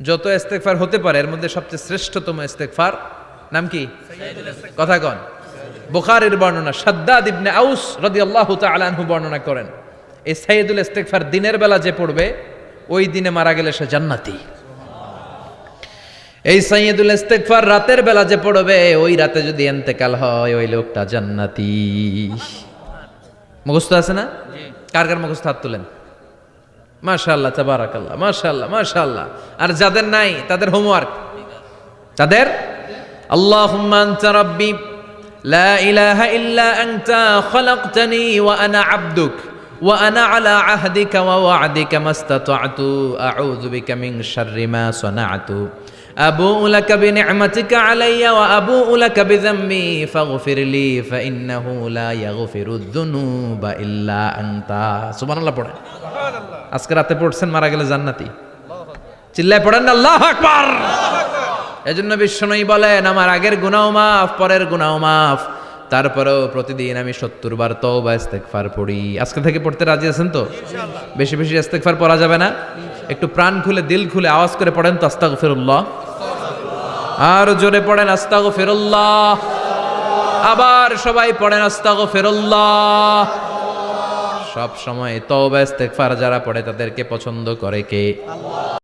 যত ইস্তেগফার হতে পারে এর মধ্যে সবচেয়ে শ্রেষ্ঠতম ইস্তেগফার নাম কি? কথা কন। বুখারীর বর্ণনা, শাদ্দাদ ইবনে আউস রাদিয়াল্লাহু তাআলা আনহু বর্ণনা করেন, এই সাইয়্যিদুল ইস্তেগফার দিনের বেলা যে পড়বে ওই দিনে মারা গেলে সে জান্নাতি। এই সাইয়্যিদুল ইস্তেগফার রাতের বেলা যে পড়বে ওই রাতে যদি ইন্তেকাল হয় ওই লোকটা জান্নাতি। মুখস্থ আছে না? কার কার মুখস্থ হাত তুলেন। মাশাআল্লাহ, তাবারাকাল্লাহ, মাশাআল্লাহ, মাশাআল্লাহ। আর যাদের নাই তাদের হোমওয়ার্ক, তাদের আল্লাহুম্মা আনতা রাব্বি লা ইলাহা ইল্লা আনতা খালাকতানি ওয়া আনা আবদুক ওয়া আনা আলা আহদিকা ওয়া ওয়া'দিকা মাস্তাতা'তু আউযু বিকা মিন শাররি মা সানা'তু আবুউ লাকা বিনি'মাতিকা আলাইয়া ওয়া আবুউ লাকা বিযামবি ফাগফিরলি ফাইন্নাহু লা ইয়াগফিরুয যুনুবা ইল্লা আনতা। সুবহানাল্লাহ পড়েন। আজকে রাতে পড়ছেন, মারা গেলে জান্নাতি। চিল্লায় পড়েন না আল্লাহু আকবার। এজন্য বিশ্বনবী বলেন, আমার আগের গুনাহ মাফ, পরের গুনাহ মাফ, তারপরেও প্রতিদিন আমি 70 বার তওবা ইস্তেগফার পড়ি। আজকে থেকে পড়তে রাজি আছেন তো? বেশি বেশি ইস্তেগফার পড়া যাবে না? একটু প্রাণ খুলে দিল খুলে আওয়াজ করে পড়েন তো আস্তাগফিরুল্লাহ। আর জোরে পড়েন আস্তাগফিরুল্লাহ। আবার সবাই পড়েন আস্তাগফিরুল্লাহ। সব সময় তওবা ইস্তেগফার যারা পড়ে তাদেরকে পছন্দ করে কে? আল্লাহ।